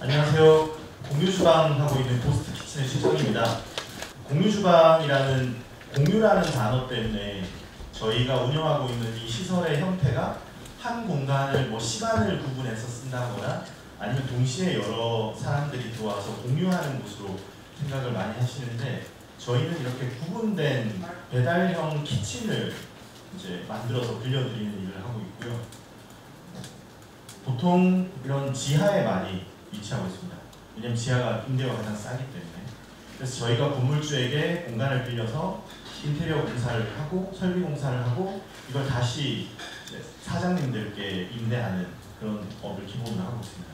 안녕하세요. 공유주방 하고 있는 고스트 키친의 신정입니다. 공유주방이라는 공유라는 단어 때문에 저희가 운영하고 있는 이 시설의 형태가 한 공간을 시간을 구분해서 쓴다거나 아니면 동시에 여러 사람들이 들어와서 공유하는 곳으로 생각을 많이 하시는데, 저희는 이렇게 구분된 배달형 키친을 이제 만들어서 빌려드리는 일을 하고 있고요. 보통 이런 지하에 많이 위치하고 있습니다. 왜냐하면 지하가 임대가 가장 싸기 때문에. 그래서 저희가 건물주에게 공간을 빌려서 인테리어 공사를 하고 설비 공사를 하고 이걸 다시 사장님들께 임대하는 그런 업을 기본으로 하고 있습니다.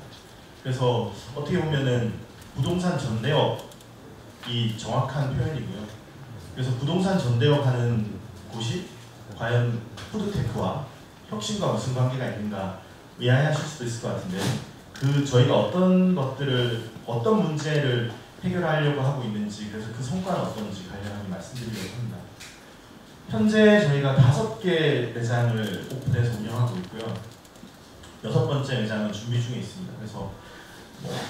그래서 어떻게 보면은 부동산 전대업이 정확한 표현이고요. 그래서 부동산 전대업 하는 곳이 과연 푸드테크와 혁신과 무슨 관계가 있는가 의아해하실 수도 있을 것 같은데, 저희가 어떤 문제를 해결하려고 하고 있는지, 그래서 그 성과는 어떤지 간략하게 말씀드리려고 합니다. 현재 저희가 5개 매장을 오픈해서 운영하고 있고요. 6번째 매장은 준비 중에 있습니다. 그래서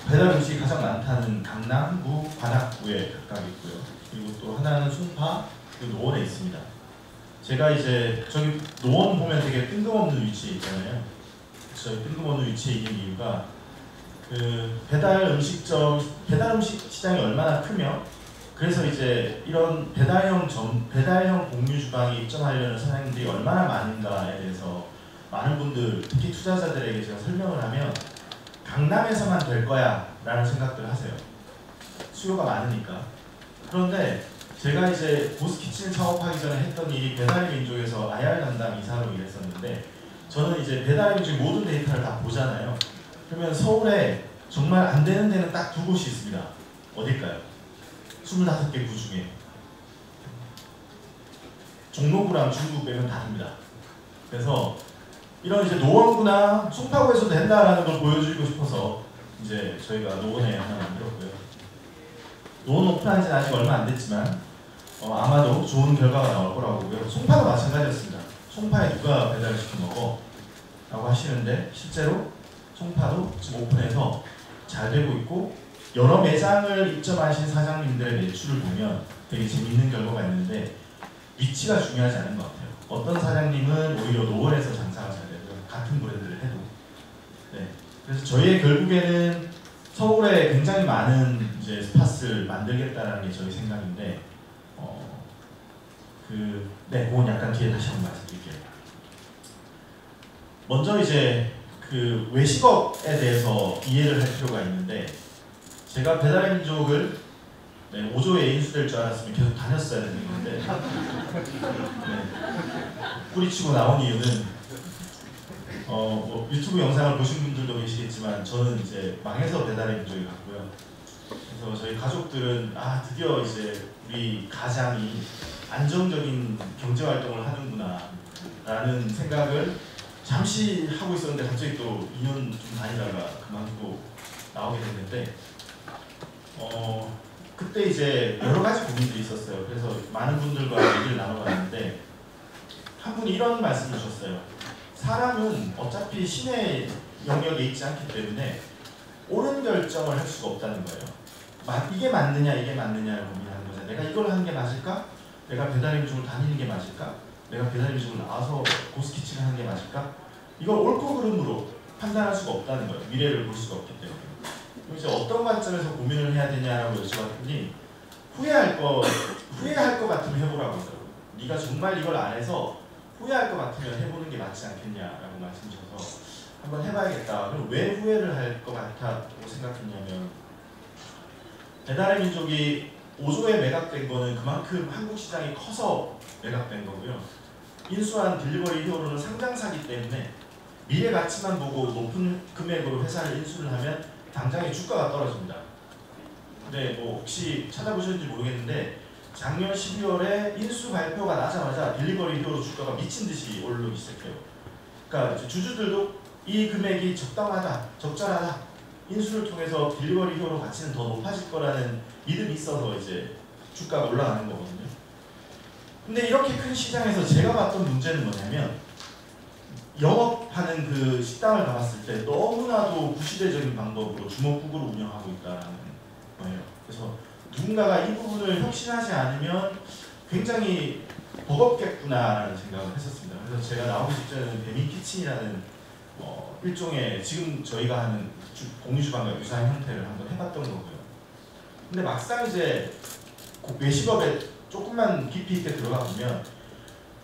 배달 음식이 가장 많다는 강남, 구, 관악구에 각각 있고요. 그리고 또 하나는 송파, 그리고 노원에 있습니다. 제가 이제 저기 노원 보면 되게 뜬금없는 위치에 있잖아요. 저희 뜬금없는 위치에 있는 이유가 배달 음식 시장이 얼마나 크며, 그래서 이제 이런 배달형 공유 주방에 입점하려는 사장님들이 얼마나 많은가에 대해서 많은 분들, 특히 투자자들에게 제가 설명을 하면 강남에서만 될 거야 라는 생각들을 하세요. 수요가 많으니까. 그런데 제가 이제 고스트키친을 창업하기 전에 했던 일이 배달의 민족에서 IR 담당 이사로 일했었는데, 저는 이제 배달의 민족 모든 데이터를 다 보잖아요. 그러면 서울에 정말 안 되는 데는 딱 2곳이 있습니다. 어딜까요? 25개 구 중에 종로구랑 중구 빼면 다 됩니다. 그래서 이런 이제 노원구나 송파구에서도 된다라는 걸 보여주고 싶어서 이제 저희가 노원에 하나 만들었고요. 노원 오픈한 지는 아직 얼마 안 됐지만 아마도 좋은 결과가 나올 거라고 보고요. 송파도 마찬가지였습니다. 송파에 누가 배달을 시켜 먹어? 라고 하시는데, 실제로 송파도 지금 오픈해서 잘 되고 있고, 여러 매장을 입점하신 사장님들의 매출을 보면 되게 재밌는 결과가 있는데, 위치가 중요하지 않은 것 같아요. 어떤 사장님은 오히려 노원에서 장사가 잘 되고요. 같은 브랜드를 해도. 네. 그래서 저희의 결국에는 서울에 굉장히 많은 이제 스팟을 만들겠다는 게 저희 생각인데, 그건 약간 뒤에 다시 한번 말씀드릴게요. 먼저 이제 외식업에 대해서 이해를 할 필요가 있는데, 제가 배달의 민족을 5조에 인수될 줄 알았으면 계속 다녔어야 되는 건데, 뿌리치고 나온 이유는 유튜브 영상을 보신 분들도 계시겠지만 저는 이제 망해서 배달의 민족에 갔고요. 그래서 저희 가족들은 드디어 이제 우리 가장이 안정적인 경제 활동을 하는구나 라는 생각을 잠시 하고 있었는데, 갑자기 또 2년 좀 다니다가 그만두고 나오게 됐는데, 그때 이제 여러 가지 고민들이 있었어요. 그래서 많은 분들과 얘기를 나눠봤는데, 한 분이 이런 말씀을 주셨어요. 사람은 어차피 신의 영역에 있지 않기 때문에 옳은 결정을 할 수가 없다는 거예요. 이게 맞느냐 이게 맞느냐를 고민하는 거죠. 내가 이걸 하는 게 맞을까? 내가 배달의 민족을 다니는 게 맞을까? 내가 배달의 민족을 나와서 고스트키친을 하는 게 맞을까? 이걸 옳고 그름으로 판단할 수가 없다는 거예요. 미래를 볼 수가 없기 때문에. 그럼 이제 어떤 관점에서 고민을 해야 되냐라고 여쭤봤더니, 후회할 것 같으면 해보라고 하더라고요. 네가 정말 이걸 안 해서 후회할 것 같으면 해보는 게 맞지 않겠냐라고 말씀 주셔서 한번 해봐야겠다. 그럼 왜 후회를 할 것 같다고 생각했냐면, 배달의 민족이 5조에 매각된 거는 그만큼 한국 시장이 커서 매각된 거고요. 인수한 딜리버리 히어로는 상장사기 때문에 미래 가치만 보고 높은 금액으로 회사를 인수를 하면 당장에 주가가 떨어집니다. 근데 혹시 찾아보셨는지 모르겠는데, 작년 12월에 인수 발표가 나자마자 딜리버리 히어로 주가가 미친 듯이 오르기 시작해요. 그러니까 주주들도 이 금액이 적절하다, 인수를 통해서 딜리버리 히어로 가치는 더 높아질 거라는 믿음이 있어서 이제 주가가 올라가는 거거든요. 근데 이렇게 큰 시장에서 제가 봤던 문제는 뭐냐면, 영업하는 식당을 가봤을 때 너무나도 구시대적인 방법으로 주먹국으로 운영하고 있다는 거예요. 그래서 누군가가 이 부분을 혁신하지 않으면 굉장히 버겁겠구나라는 생각을 했었습니다. 그래서 제가 나오기 직전에는 배민키친이라는 일종의 지금 저희가 하는 공유주방과 유사한 형태를 한번 해봤던 거고요. 근데 막상 이제 외식업에 조금만 깊이 있게 들어가 보면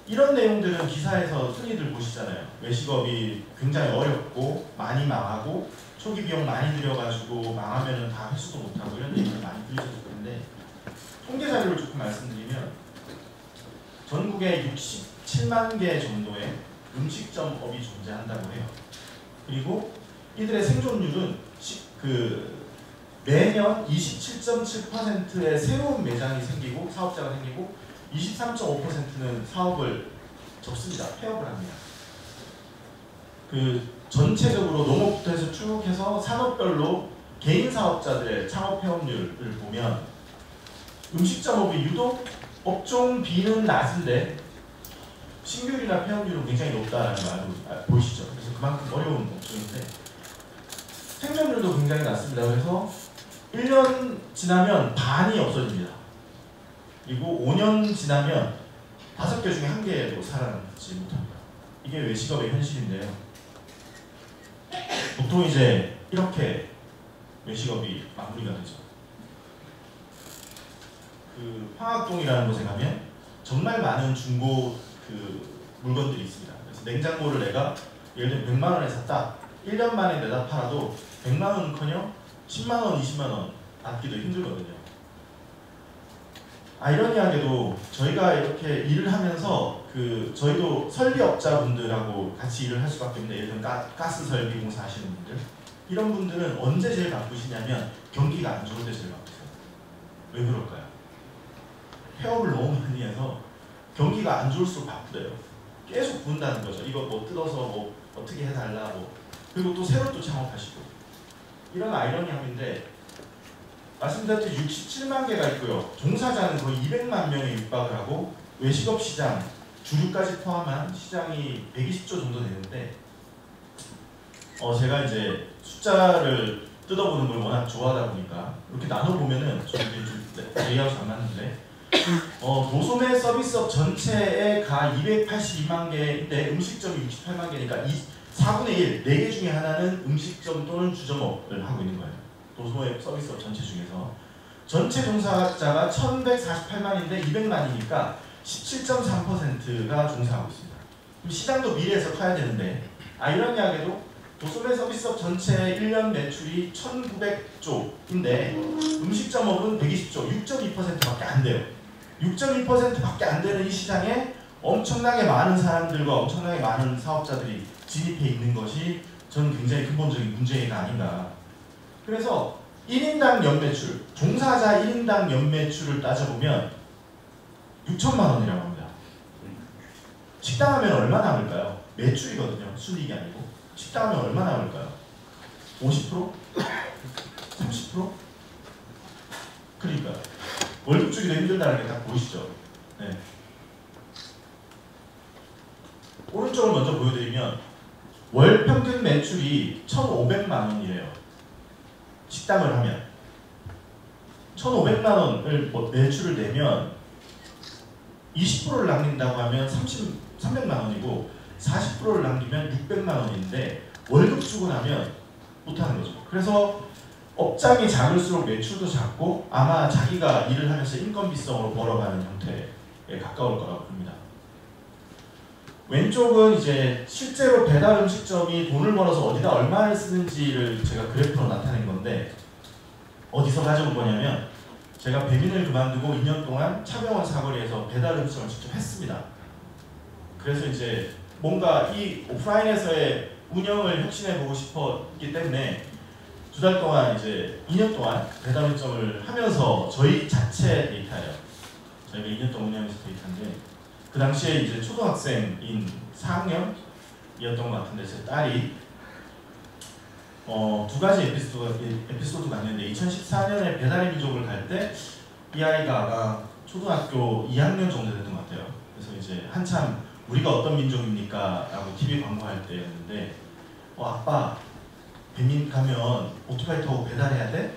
이런 내용들은 기사에서 흔히들 보시잖아요. 외식업이 굉장히 어렵고 많이 망하고 초기 비용 많이 들여가지고 망하면 다 회수도 못하고 이런 얘기를 많이 들으셨을 텐데 통계 자료를 조금 말씀드리면 전국에 67만 개 정도의 음식점업이 존재한다고 해요. 그리고 이들의 생존율은 매년 27.7%의 새로운 매장이 생기고 사업자가 생기고 23.5%는 사업을 접습니다. 폐업을 합니다. 전체적으로 농업부터 해서 쭉 해서 산업별로 개인 사업자들의 창업 폐업률을 보면 음식점업이 유독 업종 B는 낮은데 신규율이나 폐업률은 굉장히 높다는 말 보이시죠? 그래서 그만큼 어려운 업종인데 생존율도 굉장히 낮습니다. 그래서 1년 지나면 반이 없어집니다. 그리고 5년 지나면 5개 중에 1개도 살아남지 못합니다. 이게 외식업의 현실인데요. 보통 이제 이렇게 외식업이 마무리가 되죠. 황학동이라는 곳에 가면 정말 많은 중고 물건들이 있습니다. 그래서 냉장고를 내가 예를 들면 100만 원에 샀다. 1년 만에 내다 팔아도 100만 원은커녕 10만 원, 20만 원 받기도 힘들거든요. 아이러니하게도 저희가 이렇게 일을 하면서 저희도 설비업자분들하고 같이 일을 할 수밖에 없는데 예를 들면 가스 설비 공사 하시는 분들 이런 분들은 언제 제일 바쁘시냐면 경기가 안 좋을 때 제일 바쁘세요. 왜 그럴까요? 폐업을 너무 많이 해서 경기가 안 좋을수록 바쁘대요. 계속 부은다는 거죠. 이거 뭐 뜯어서 뭐 어떻게 해달라 그리고 또 새로 또 창업하시고 이런 아이러니함인데 말씀드렸듯이 67만 개가 있고요. 종사자는 거의 200만 명에 육박을 하고 외식업 시장, 주류까지 포함한 시장이 120조 정도 되는데 제가 이제 숫자를 뜯어보는 걸 워낙 좋아하다 보니까 이렇게 나눠보면은 좀 얘기하고 잘 맞는데 도소매 서비스업 전체의 가 282만 개인데 음식점이 68만 개니까 4분의 1, 4개 중에 하나는 음식점 또는 주점업을 하고 있는 거예요. 도소매 서비스업 전체 중에서 전체 종사자가 1148만인데 200만이니까 17.3%가 종사하고 있습니다. 그럼 시장도 미래에서 커야 되는데 아이러니하게도 도소매 서비스업 전체 1년 매출이 1900조인데 음식점업은 120조, 6.2%밖에 안 돼요. 6.2%밖에 안 되는 이 시장에 엄청나게 많은 사람들과 엄청나게 많은 사업자들이 진입해 있는 것이 저는 굉장히 근본적인 문제가 아닌가. 그래서 1인당 연매출, 종사자 1인당 연매출을 따져보면 6천만 원이라고 합니다. 식당 하면 얼마 남을까요? 매출이거든요. 순이익이 아니고. 식당 하면 얼마 남을까요? 50%? 30%? 그러니까요. 월급 주기도 힘들다는 게 딱 보이시죠? 네. 오른쪽을 먼저 보여드리면 월 평균 매출이 1,500만 원이래요. 식당을 하면 1,500만 원을 매출을 내면 20%를 남긴다고 하면 300만 원이고 40%를 남기면 600만 원인데 월급 주고 나면 못하는 거죠. 그래서 업장이 작을수록 매출도 작고 아마 자기가 일을 하면서 인건비성으로 벌어가는 형태에 가까울 거라고 봅니다. 왼쪽은 이제 실제로 배달 음식점이 돈을 벌어서 어디다 얼마를 쓰는지를 제가 그래프로 나타낸 건데 어디서 가져온 거냐면 제가 배민을 그만두고 2년 동안 차병원 사거리에서 배달 음식점을 직접 했습니다. 그래서 이제 뭔가 이 오프라인에서의 운영을 혁신해보고 싶었기 때문에 2달 동안 이제 2년 동안 배달 음식점을 하면서 저희 자체 데이터예요. 저희가 2년 동안 운영하면서 데이터인데 그 당시에 이제 초등학생인 4학년이었던 것 같은데 제 딸이 두 가지 에피소드가 있는데 2014년에 배달의 민족을 갈 때 이 아이가 아마 초등학교 2학년 정도 됐던 것 같아요. 그래서 이제 한참 우리가 어떤 민족입니까? 라고 TV 광고할 때였는데 아빠 배민 가면 오토바이 타고 배달해야 돼?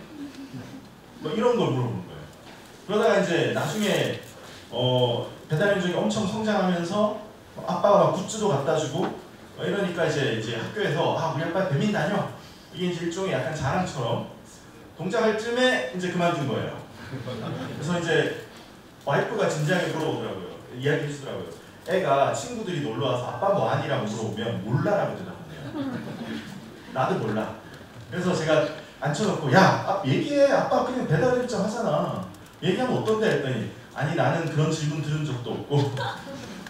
뭐 이런 걸 물어보는 거예요. 그러다가 이제 나중에 배달 민족이 엄청 성장하면서 아빠가 굿즈도 갖다 주고 이러니까 이제 학교에서 우리 아빠 배민 다녀, 이게 이제 일종의 약간 자랑처럼 동작할 쯤에 이제 그만둔 거예요. 그래서 이제 와이프가 진지하게 물어보더라고요. 이야기해 주더라고요. 애가 친구들이 놀러 와서 아빠 뭐 아니라고 물어보면 몰라라고 대답하네요. 나도 몰라. 그래서 제가 앉혀놓고 야 얘기해, 아빠 그냥 배달 일정 하잖아, 얘기하면 어떤데 했더니 아니 나는 그런 질문 들은 적도 없고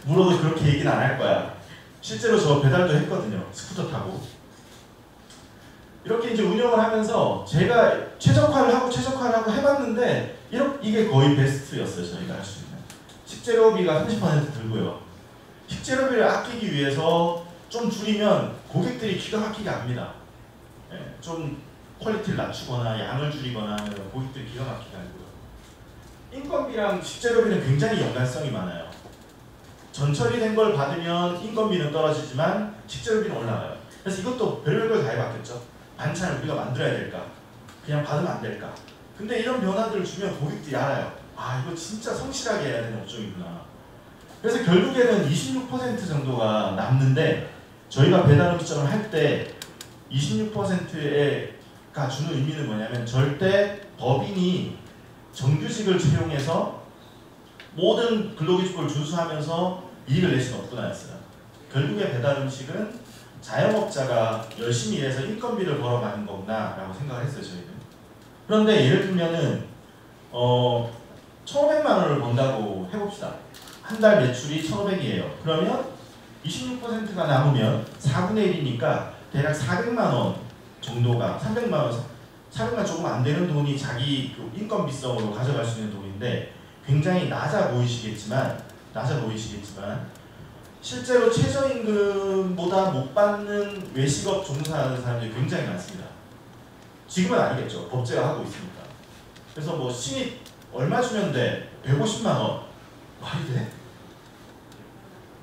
물어도 그렇게 얘기는 안 할 거야. 실제로 저 배달도 했거든요, 스쿠터 타고. 이렇게 이제 운영을 하면서 제가 최적화를 하고 해봤는데 이게 거의 베스트였어요. 저희가 할 수 있는 식재료비가 30% 들고요. 식재료비를 아끼기 위해서 좀 줄이면 고객들이 기가 막히게 압니다. 좀 퀄리티를 낮추거나 양을 줄이거나 하면 고객들이 기가 막히게 알고요. 인건비랑 식재료비는 굉장히 연관성이 많아요. 전처리된 걸 받으면 인건비는 떨어지지만 식재료비는 올라가요. 그래서 이것도 별별 걸 다 해봤겠죠. 반찬을 우리가 만들어야 될까? 그냥 받으면 안 될까? 근데 이런 변화들을 주면 고객들이 알아요. 이거 진짜 성실하게 해야 되는 업종이구나. 그래서 결국에는 26% 정도가 남는데 저희가 배달 음식점을 할 때 26%가 주는 의미는 뭐냐면 절대 법인이 정규직을 채용해서 모든 근로기준법을 준수하면서 이익을 낼 수는 없구나 했어요. 결국에 배달 음식은 자영업자가 열심히 일해서 인건비를 벌어가는 거구나 라고 생각을 했어요, 저희는. 그런데 예를 들면은 1,500만 원을 번다고 해봅시다. 한 달 매출이 1,500이에요. 그러면 26%가 남으면 4분의 1이니까 대략 400만 원 정도가 300만 원, 400만 조금 안 되는 돈이 자기 그 인건비성으로 가져갈 수 있는 돈인데 굉장히 낮아 보이시겠지만 실제로 최저임금보다 못 받는 외식업 종사하는 사람들이 굉장히 많습니다. 지금은 아니겠죠. 법제가 하고 있으니까. 그래서 뭐 신입 얼마 주면 돼? 150만 원. 말이 돼?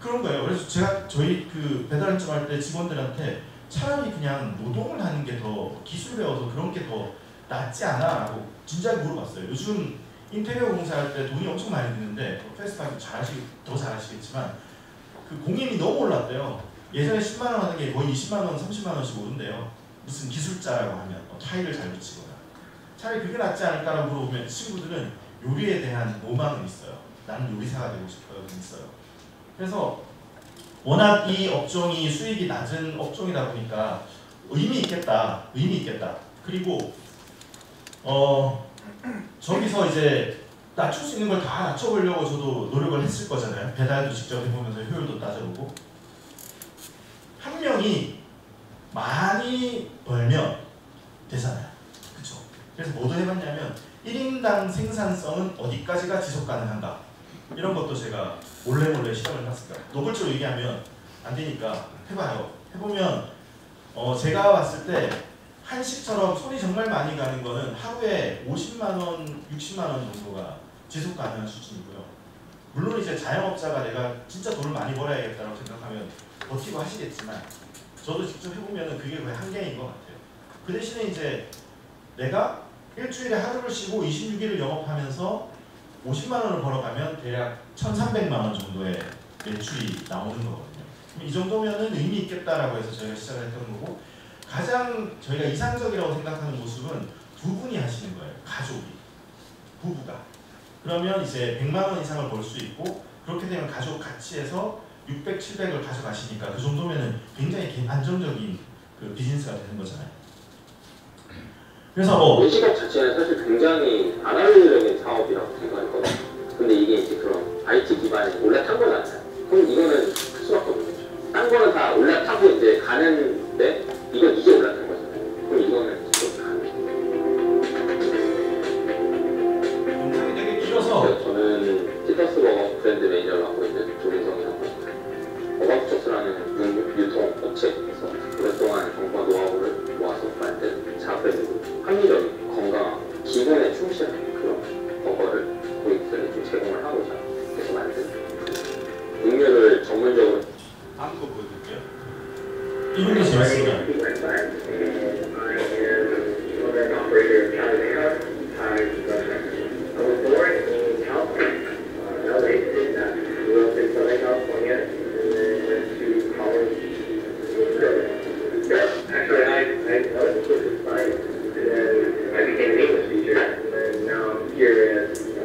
그런 거예요. 그래서 제가 저희 그 배달점 할 때 직원들한테 차라리 그냥 노동을 하는 게 더, 기술 배워서 그런 게 더 낫지 않아? 라고 진작에 물어봤어요. 요즘 인테리어 공사할 때 돈이 엄청 많이 드는데 페스티벌도 더 잘하시겠지만 그 공임이 너무 올랐대요. 예전에 10만 원 하는 게 거의 20만 원, 30만 원씩 오른대요. 무슨 기술자라고 하면 타일을 잘 붙이거나. 차라리 그게 낫지 않을까라고 물어보면 친구들은 요리에 대한 로망은 있어요. 나는 요리사가 되고 싶어요. 있어요. 그래서 워낙 이 업종이 수익이 낮은 업종이다 보니까 의미 있겠다. 그리고 저기서 이제 낮출 수 있는 걸 다 낮춰보려고 저도 노력을 했을 거잖아요. 배달도 직접 해보면서 효율도 따져보고. 한 명이 많이 벌면 되잖아요. 그쵸? 그래서 뭐도 해봤냐면 1인당 생산성은 어디까지가 지속 가능한가, 이런 것도 제가 몰래 실험을 해봤습니다. 노골적으로 얘기하면 안 되니까 해봐요. 해보면 제가 봤을 때 한식처럼 손이 정말 많이 가는 거는 하루에 50만 원, 60만 원 정도가 지속 가능한 수준이고요. 물론 이제 자영업자가 내가 진짜 돈을 많이 벌어야겠다고 생각하면 버티고 하시겠지만 저도 직접 해보면 그게 거의 한계인 것 같아요. 그 대신에 이제 내가 일주일에 하루를 쉬고 26일을 영업하면서 50만 원을 벌어가면 대략 1,300만 원 정도의 매출이 나오는 거거든요. 이 정도면은 의미 있겠다라고 해서 저희가 시작을 했던 거고, 가장 저희가 이상적이라고 생각하는 모습은 두 분이 하시는 거예요. 가족이, 부부가. 그러면 이제 100만 원 이상을 벌 수 있고, 그렇게 되면 가족 같이 해서 600, 700을 가져가시니까 그 정도면은 굉장히 안정적인 그 비즈니스가 되는 거잖아요. 그래서 외식업 자체는 사실 굉장히 아날로그적인 사업이라고 생각했거든요. 근데 이게 이제 그런 IT 기반에 올라탄 거잖아요. 그럼 이거는 할 수밖에 없는 거죠. 딴 거는 다 올라타고 이제 가는데 이건 이제 올라탄 거잖아요. 그럼 이거는 지금 영상이 되게 길어서. 저는 티터스버거 브랜드 매니저를 맡고 있는 조민성이라고 합니다. 어바웃처스라는 유통 업체에서 오랫동안 정보와 노하우를 모아서 만든 자브랜드, 합리적인, 건강하고 기본에 충실한 그런 버거를 고객들에게 좀 제공을 하고자 해서 만든 음료를 전문적으로. 다음 거 보여드릴게요. 이분이 재밌습니다. Pete Westside, and I am the owner and operator of Ty's House, Ty's Restaurant. I was born in California, LA, and grew up in Southern California, and then went to college in Philly. Yeah, actually, I was a physics science, and then I became an English teacher, and then now I'm here as a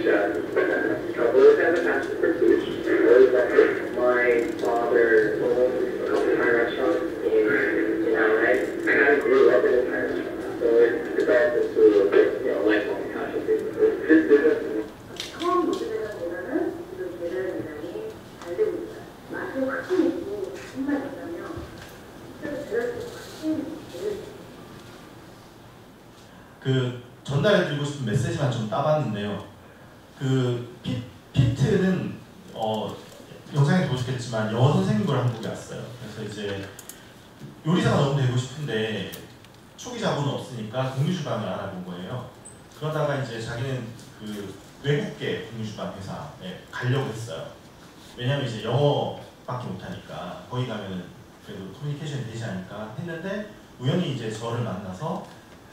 chef. I've always had a passion for food. I've always loved it. My father owned a couple of Thai restaurants in LA. I kind of grew up in a Thai restaurant, so it developed into a lifelong passion basically. This business. 처음 모델을 보면은 지금 배달 매장이 잘 되고 있어요. 맛을 크게 내고 정말 된다면 그래서 배달도 크게 내고 그 전달해드리고 싶은 메시지만 좀 따봤는데요. 그 피트는 영상에 보셨겠지만 영어 선생님으로 한국에 왔어요. 그래서 이제 요리사가 너무 되고 싶은데 초기 자본은 없으니까 공유주방을 알아본 거예요. 그러다가 이제 자기는 그 외국계 공유주방 회사에 가려고 했어요. 왜냐면 이제 영어밖에 못하니까 거기 가면은 그래도 커뮤니케이션이 되지 않을까 했는데 우연히 이제 저를 만나서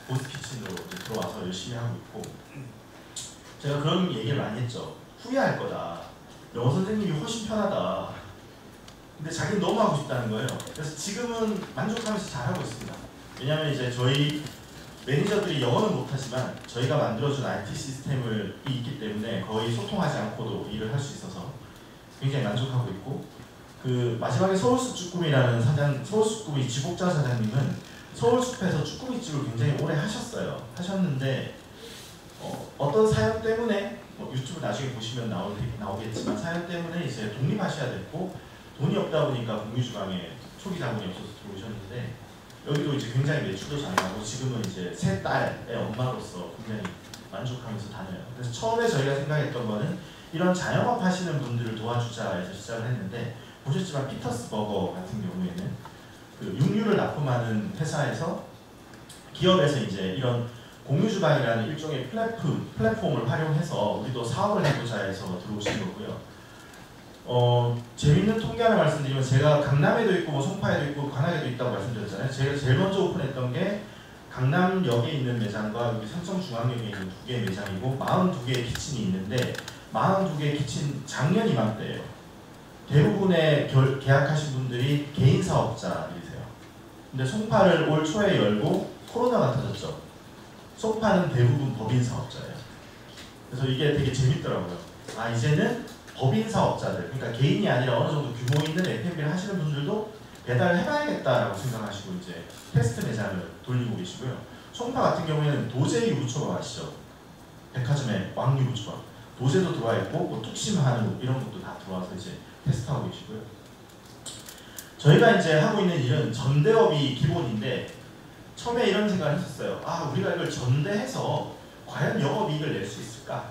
보스키친으로 이제 들어와서 열심히 하고 있고, 제가 그런 얘기를 많이 했죠. 후회할 거다. 영어 선생님이 훨씬 편하다. 근데 자기는 너무 하고 싶다는 거예요. 그래서 지금은 만족하면서 잘하고 있습니다. 왜냐하면 이제 저희 매니저들이 영어는 못하지만 저희가 만들어준 IT 시스템이 있기 때문에 거의 소통하지 않고도 일을 할 수 있어서 굉장히 만족하고 있고, 그 마지막에 서울숲 쭈꾸미라는 서울숲 지복자 사장님은 서울숲에서 쭈꾸미집을 굉장히 오래 하셨는데 어떤 사연 때문에 유튜브 나중에 보시면 나오겠지만 사연 때문에 이제 독립하셔야 됐고 돈이 없다 보니까 공유주방에 초기 자본이 없어서 들어오셨는데 여기도 이제 굉장히 매출도 잘 나고 지금은 이제 세 딸의 엄마로서 굉장히 만족하면서 다녀요. 그래서 처음에 저희가 생각했던 거는 이런 자영업 하시는 분들을 도와주자 해서 시작을 했는데, 보셨지만 피터스 버거 같은 경우에는 그 육류를 납품하는 회사에서 기업에서 이제 이런 공유주방이라는 일종의 플랫폼을 활용해서 우리도 사업을 해보자 해서 들어오신 거고요. 재밌는 통계 하나 말씀드리면, 제가 강남에도 있고 뭐 송파에도 있고 관악에도 있다고 말씀드렸잖아요. 제가 제일 먼저 오픈했던 게 강남역에 있는 매장과 여기 삼성중앙역에 있는 2개의 매장이고 42개의 키친이 있는데 42개의 키친 작년 이맘때예요. 대부분의 계약하신 분들이 개인 사업자이세요. 근데 송파를 올 초에 열고 코로나가 터졌죠. 송파는 대부분 법인 사업자예요. 그래서 이게 되게 재밌더라고요. 아, 이제는 법인 사업자들, 그러니까 개인이 아니라 어느 정도 규모 있는 F&B를 하시는 분들도 배달을 해봐야겠다라고 생각하시고 이제 테스트 매장을 돌리고 계시고요. 송파 같은 경우에는 도제 유부초밥 아시죠? 백화점에 왕 유부초밥, 도제도 들어와 있고 뭐 뚝심 한우 이런 것도 다 들어와서 이제 테스트하고 계시고요. 저희가 이제 하고 있는 일은 전대업이 기본인데 처음에 이런 생각을 했었어요. 아, 우리가 이걸 전대해서 과연 영업이익을 낼 수 있을까?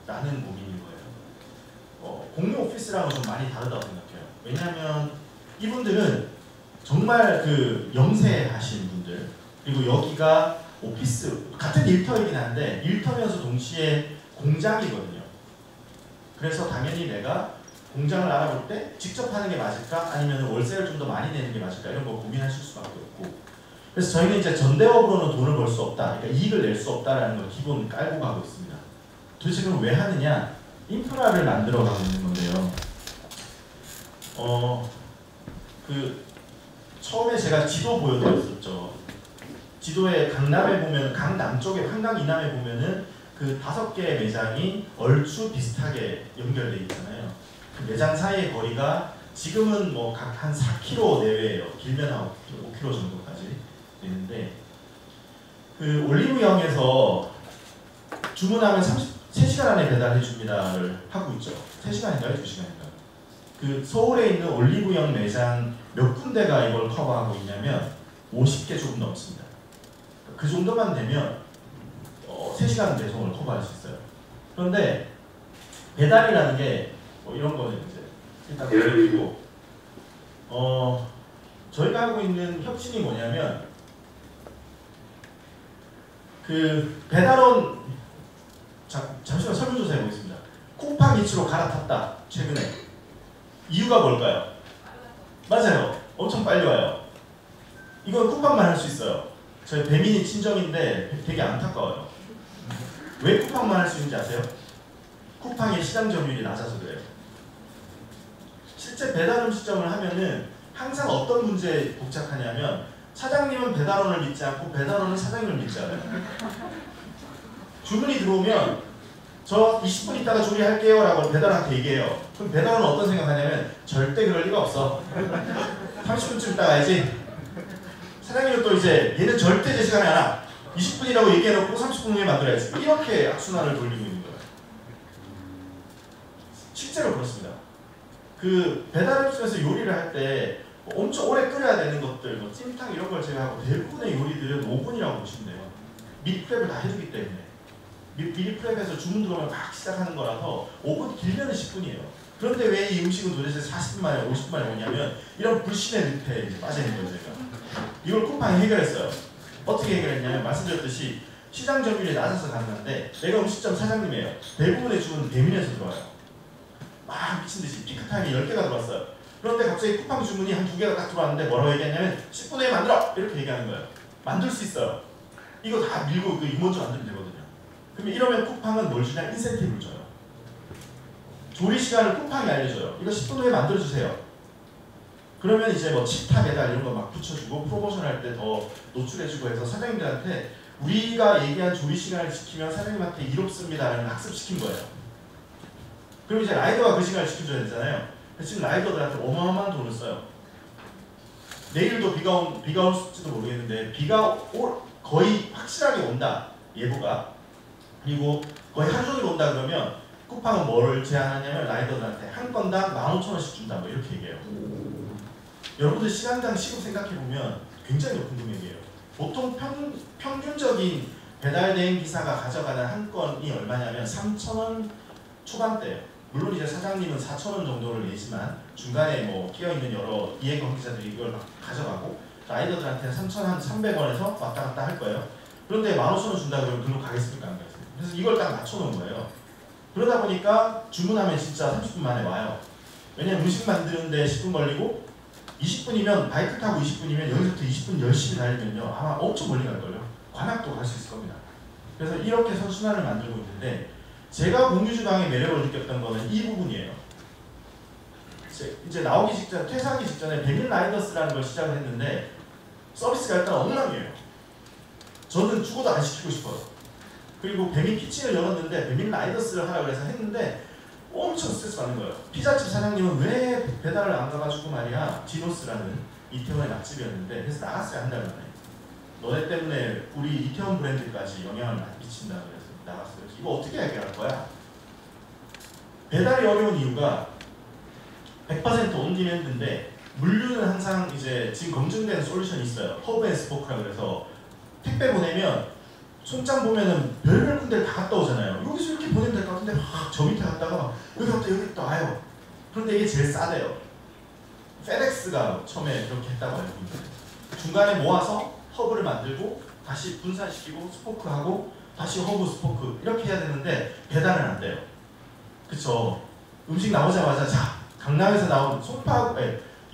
라는 고민인 거예요. 공유 오피스랑은 좀 많이 다르다고 생각해요. 왜냐하면 이분들은 정말 그 영세하신 분들, 그리고 여기가 오피스, 같은 일터이긴 한데 일터면서 동시에 공장이거든요. 그래서 당연히 내가 공장을 알아볼 때 직접 하는 게 맞을까? 아니면 월세를 좀 더 많이 내는 게 맞을까? 이런 거 고민하실 수밖에 없고, 그래서 저희는 이제 전대업으로는 돈을 벌 수 없다, 그러니까 이익을 낼 수 없다라는 걸 기본 깔고 가고 있습니다. 도대체 그럼 왜 하느냐? 인프라를 만들어 가고 있는 건데요. 처음에 제가 지도 보여드렸었죠. 지도에 강남에 보면, 강남 쪽에, 한강 이남에 보면은 그 5개의 매장이 얼추 비슷하게 연결되어 있잖아요. 그 매장 사이의 거리가 지금은 뭐 각 한 4km 내외예요. 길면 한 5km 정도까지 되는데, 그 올리브영에서 주문하면 3시간 안에 배달해 줍니다를 하고 있죠. 3시간인가요? 2시간인가요? 그 서울에 있는 올리브영 매장 몇 군데가 이걸 커버하고 있냐면 50개 조금 넘습니다. 그 정도만 되면 3시간 배송을 커버할 수 있어요. 그런데 배달이라는 게 뭐 이런 거는 이제 일단 보여드리고, 저희가 하고 있는 혁신이 뭐냐면, 그 배달원, 잠시만 설문조사 해보겠습니다. 쿠팡이츠로 갈아탔다 최근에. 이유가 뭘까요? 맞아요. 엄청 빨리 와요. 이건 쿠팡만 할 수 있어요. 저희 배민이 친정인데 되게 안타까워요. 왜 쿠팡만 할 수 있는지 아세요? 쿠팡의 시장 점유율이 낮아서 그래요. 실제 배달 음식점을 하면은 항상 어떤 문제에 복잡하냐면 사장님은 배달원을 믿지 않고 배달원은 사장님을 믿지 않아요. 주문이 들어오면 저 20분 있다가 조리할게요 라고 배달한테 얘기해요. 그럼 배달원은 어떤 생각하냐면 절대 그럴 리가 없어. 30분쯤 있다 가야지. 사장님은 또 이제 얘는 절대 제 시간에 안 와. 20분이라고 얘기해놓고 30분 후에 만들어야지. 이렇게 악순환을 돌리고 있는 거예요. 실제로 그렇습니다. 그 배달 음식에서 요리를 할 때 엄청 오래 끓여야 되는 것들, 뭐 찜탕 이런 걸 제외하고 대부분의 요리들은 5분이라고 보시면 돼요. 미리 프랩을 다 해주기 때문에. 미리 프랩해서 주문 들어오면 막 시작하는 거라서 5분 길면 10분이에요. 그런데 왜 이 음식은 도대체 40분 만에 50분 만에 오냐면 이런 불신의 늪에 이제 빠져 있는 거예요. 제가. 이걸 쿠팡이 해결했어요. 어떻게 해결했냐면 말씀드렸듯이 시장 점유율이 낮아서 가능한데 내가 음식점 사장님이에요. 대부분의 주문은 배민에서 들어와요. 막 미친듯이 피크타임이 10개가 들어왔어요. 그런데 갑자기 쿠팡 주문이 한 2개가 딱 들어왔는데 뭐라고 얘기했냐면 10분 후에 만들어! 이렇게 얘기하는 거예요. 만들 수 있어요. 이거 다 밀고 그 먼저 만들면 되거든요. 그러면 이러면 쿠팡은 뭘 주냐? 인센티브를 줘요. 조리 시간을 쿠팡이 알려줘요. 이거 10분 후에 만들어주세요. 그러면 이제 뭐 칩타 배달 이런 거 막 붙여주고 프로모션 할 때 더 노출해주고 해서 사장님들한테 우리가 얘기한 조리 시간을 지키면 사장님한테 이롭습니다라는 학습시킨 거예요. 그럼 이제 라이더가 그 시간을 지켜줘야 되잖아요. 지금 라이더들한테 어마어마한 돈을 써요. 내일도 비가 올지도 모르겠는데 비가 거의 확실하게 온다. 예보가. 그리고 거의 하루 종일 온다 그러면 쿠팡은 뭐를 제안하냐면 라이더들한테 한 건당 15,000원씩 준다 뭐 이렇게 얘기해요. 여러분들 시간당 시급 생각해보면 굉장히 높은 금액이에요. 보통 평균적인 배달대행 기사가 가져가는 한 건이 얼마냐면 3,000원 초반대예요. 물론 이제 사장님은 4,000원 정도를 내지만 중간에 뭐 끼어있는 여러 이해관계자들이 이걸 막 가져가고 라이더들한테는 3,300원에서 왔다 갔다 할 거예요. 그런데 15,000원 준다 그러면 글로 가겠습니까? 안 가겠습니까? 그래서 이걸 딱 맞춰놓은 거예요. 그러다 보니까 주문하면 진짜 30분 만에 와요. 왜냐면 음식 만드는데 10분 걸리고 20분이면 바이크 타고 20분이면 여기서부터 20분 열심히 달리면요 아마 엄청 멀리 갈걸요. 관악도 갈 수 있을 겁니다. 그래서 이렇게 선순환을 만들고 있는데 제가 공유주방의 매력을 느꼈던 거는 이 부분이에요. 이제 나오기 직전, 퇴사하기 직전에 배민 라이더스라는 걸 시작을 했는데 서비스가 일단 엉망이에요. 저는 죽어도 안 시키고 싶어요. 그리고 배민 키친을 열었는데 배민 라이더스를 하라고 해서 했는데 엄청 스트레스 받는 거예요. 피자집 사장님은 왜 배달을 안 가가지고 말이야. 디노스라는 이태원의 맛집이었는데 그래서 나갔어요. 한 달 만에. 너네 때문에 우리 이태원 브랜드까지 영향을 많이 미친다 그래서 나갔어요. 이거 어떻게 해결할 거야? 배달이 어려운 이유가 100% 온디맨드인데 물류는 항상 이제 지금 검증된 솔루션이 있어요. 허브 앤 스포크라 그래서 택배 보내면 손장 보면은 별별 군데 다 갔다 오잖아요. 여기서 이렇게 보내면 될 것 같은데 막 저 밑에 갔다가 막 여기 갔다 여기 갔다 와요. 그런데 이게 제일 싸대요. 페덱스가 처음에 그렇게 했다고 알고 있는데 중간에 모아서 허브를 만들고 다시 분산시키고 스포크하고 다시 허브 스포크 이렇게 해야 되는데 배달은 안 돼요. 그쵸? 음식 나오자마자 자 강남에서 나온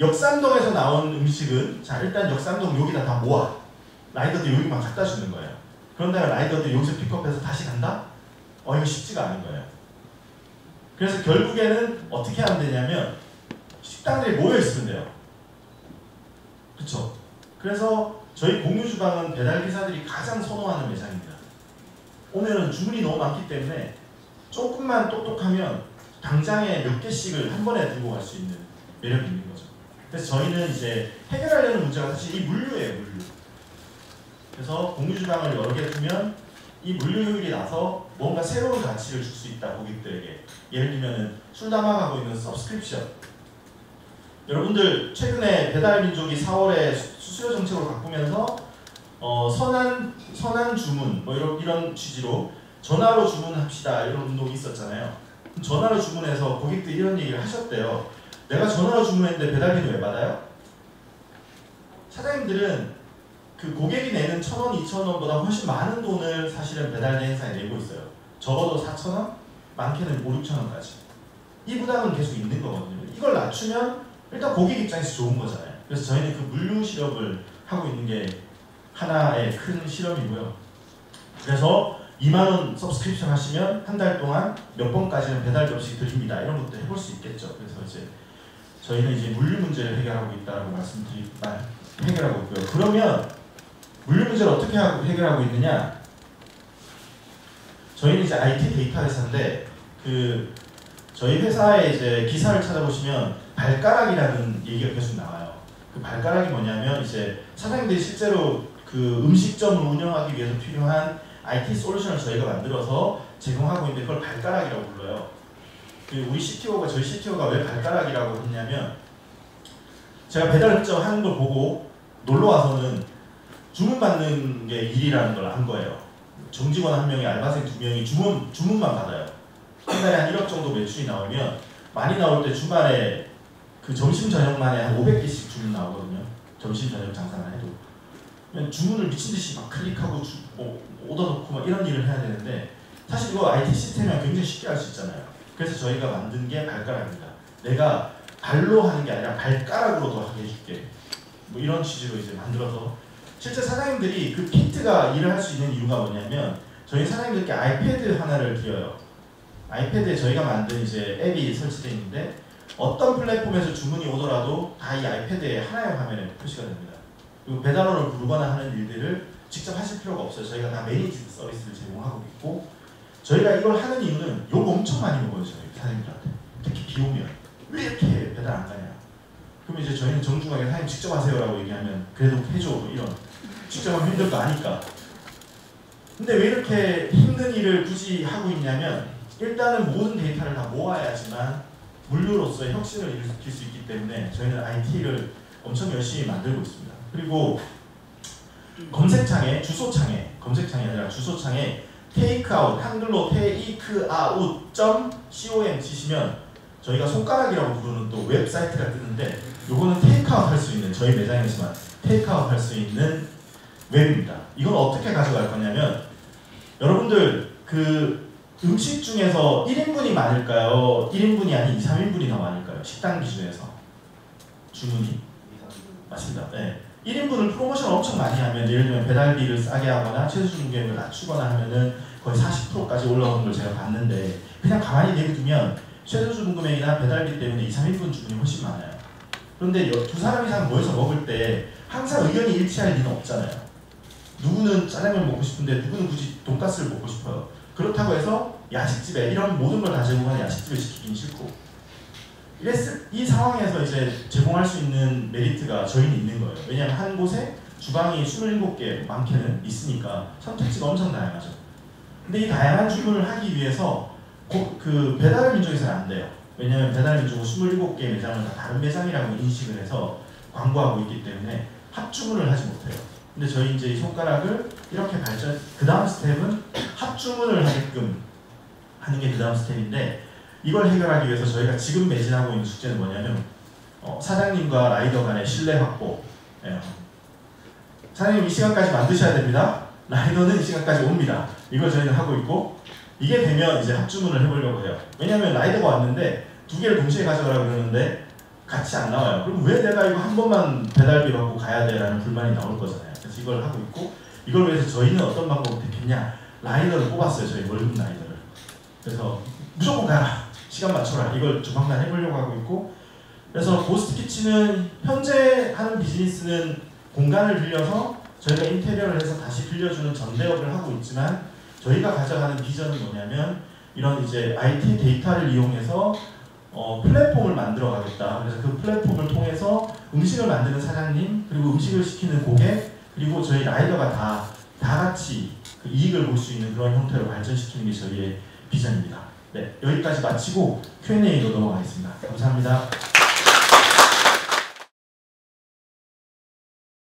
역삼동에서 나온 음식은 자 일단 역삼동 여기다 다 모아. 라이더들 여기만 갖다 주는 거예요. 그런 다음에 라이더들 여기서 픽업해서 다시 간다? 이거 쉽지가 않은 거예요. 그래서 결국에는 어떻게 하면 되냐면 식당들이 모여 있으면 돼요. 그쵸? 그래서 저희 공유주방은 배달기사들이 가장 선호하는 매장입니다. 오면은 주문이 너무 많기 때문에 조금만 똑똑하면 당장에 몇 개씩을 한 번에 들고 갈 수 있는 매력이 있는 거죠. 그래서 저희는 이제 해결하려는 문제가 사실 이 물류예요, 물류. 그래서 공유주방을 여러 개 두면 이 물류 효율이 나서 뭔가 새로운 가치를 줄 수 있다, 고객들에게. 예를 들면 술 담아가고 있는 서브스크립션. 여러분들 최근에 배달민족이 4월에 수수료 정책으로 바꾸면서 선한 주문 뭐 이런 취지로 전화로 주문합시다 이런 운동이 있었잖아요. 전화로 주문해서 고객들이 이런 얘기를 하셨대요. 내가 전화로 주문했는데 배달비는 왜 받아요? 사장님들은 그 고객이 내는 1,000원, 2,000원보다 훨씬 많은 돈을 사실은 배달대행사에 내고 있어요. 적어도 4,000원, 많게는 5, 6,000원까지. 이 부담은 계속 있는 거거든요. 이걸 낮추면 일단 고객 입장에서 좋은 거잖아요. 그래서 저희는 그 물류 실업을 하고 있는 게 하나의 큰 실험이고요. 그래서 2만원 서브스크립션 하시면 한 달 동안 몇 번까지는 배달 접시 드립니다. 이런 것도 해볼 수 있겠죠. 그래서 이제 저희는 이제 물류 문제를 해결하고 있다고 해결하고 있고요. 그러면 물류 문제를 어떻게 해결하고 있느냐? 저희는 이제 IT 데이터 회사인데 저희 회사의 이제 기사를 찾아보시면 발가락이라는 얘기가 계속 나와요. 그 발가락이 뭐냐면 이제 사장님들이 실제로 그 음식점을 운영하기 위해서 필요한 IT 솔루션을 저희가 만들어서 제공하고 있는데 그걸 발가락이라고 불러요. 우리 저희 CTO가 왜 발가락이라고 했냐면 제가 배달 음식 하는 걸 보고 놀러 와서는 주문받는 게 일이라는 걸 안 거예요. 정직원 1명이 알바생 2명이 주문만 받아요. 한 달에 한 1억 정도 매출이 나오면 많이 나올 때 주말에 그 점심 저녁만에 한 500개씩 주문 나오거든요. 점심 저녁 장사만 해도. 주문을 미친듯이 막 클릭하고 오더 넣고 막 이런 일을 해야 되는데 사실 이거 IT 시스템이랑 굉장히 쉽게 할 수 있잖아요. 그래서 저희가 만든 게 발가락입니다. 내가 발로 하는 게 아니라 발가락으로도 하게 해줄게. 뭐 이런 취지로 이제 만들어서 실제 사장님들이 그 키트가 일을 할 수 있는 이유가 뭐냐면 저희 사장님들께 아이패드 하나를 드려요. 아이패드에 저희가 만든 이제 앱이 설치되어 있는데 어떤 플랫폼에서 주문이 오더라도 다 이 아이패드의 하나의 화면에 표시가 됩니다. 그리고 배달원을 부르거나 하는 일들을 직접 하실 필요가 없어요. 저희가 다 매니지 서비스를 제공하고 있고 저희가 이걸 하는 이유는 욕 엄청 많이 먹어요. 저희 사장님들한테. 특히 비 오면 왜 이렇게 배달 안 가냐. 그러면 이제 저희는 정중하게 사장님 직접 하세요라고 얘기하면 그래도 해줘 이런 직접 하면 힘들 거 아니까. 근데 왜 이렇게 힘든 일을 굳이 하고 있냐면 일단은 모든 데이터를 다 모아야지만 물류로서의 혁신을 일으킬 수 있기 때문에 저희는 IT를 엄청 열심히 만들고 있습니다. 그리고 검색창에 검색창이 아니라 주소창에 테이크아웃 한글로 takeout.com 치시면 저희가 손가락이라고 부르는 또 웹사이트가 뜨는데 요거는 테이크아웃 할 수 있는 저희 매장에서만 테이크아웃 할 수 있는 웹입니다. 이건 어떻게 가져갈 거냐면 여러분들 그 음식 중에서 1인분이 많을까요? 1인분이 아닌 2, 3인분이 더 많을까요? 식당 기준에서 주문이 맞습니다. 네. 1인분을 프로모션을 엄청 많이 하면 예를 들면 배달비를 싸게 하거나 최저주문금을 낮추거나 하면은 거의 40%까지 올라오는 걸 제가 봤는데 그냥 가만히 내비두면 최저주문금액이나 배달비 때문에 2, 3인분 주문이 훨씬 많아요. 그런데 두 사람 이상 모여서 먹을 때 항상 의견이 일치할 리는 없잖아요. 누구는 짜장면 먹고 싶은데 누구는 굳이 돈가스를 먹고 싶어요. 그렇다고 해서 야식집에 이런 모든 걸 다 제공하는 야식집을 시키긴 싫고 이 상황에서 이제 제공할 수 있는 메리트가 저희는 있는 거예요. 왜냐하면 한 곳에 주방이 27개 많게는 있으니까 선택지가 엄청 다양하죠. 근데 이 다양한 주문을 하기 위해서 그 배달의 민족에서는 안 돼요. 왜냐하면 배달의 민족은 27개 매장을 다 다른 매장이라고 인식을 해서 광고하고 있기 때문에 합주문을 하지 못해요. 근데 저희 이제 이 손가락을 이렇게 그 다음 스텝은 합주문을 하게끔 하는 게 그 다음 스텝인데 이걸 해결하기 위해서 저희가 지금 매진하고 있는 숙제는 뭐냐면 사장님과 라이더 간의 신뢰 확보. 사장님 이 시간까지 만드셔야 됩니다. 라이더는 이 시간까지 옵니다. 이걸 저희는 하고 있고 이게 되면 이제 합주문을 해보려고 해요. 왜냐하면 라이더가 왔는데 2개를 동시에 가져가라고 그러는데 같이 안 나와요. 그럼 왜 내가 이거 한 번만 배달비 받고 가야 돼? 라는 불만이 나올 거잖아요. 그래서 이걸 하고 있고 이걸 위해서 저희는 어떤 방법을 택했냐 라이더를 뽑았어요. 저희 월급 라이더를. 그래서 무조건 가라. 시간 맞춰라. 이걸 조만간 해보려고 하고 있고 그래서 고스트 키친은 현재 하는 비즈니스는 공간을 빌려서 저희가 인테리어를 해서 다시 빌려주는 전대업을 하고 있지만 저희가 가져가는 비전은 뭐냐면 이런 이제 IT 데이터를 이용해서 플랫폼을 만들어 가겠다. 그래서 그 플랫폼을 통해서 음식을 만드는 사장님 그리고 음식을 시키는 고객 그리고 저희 라이더가 다 같이 그 이익을 볼 수 있는 그런 형태로 발전시키는 게 저희의 비전입니다. 네, 여기까지 마치고 Q&A로 넘어가겠습니다. 감사합니다.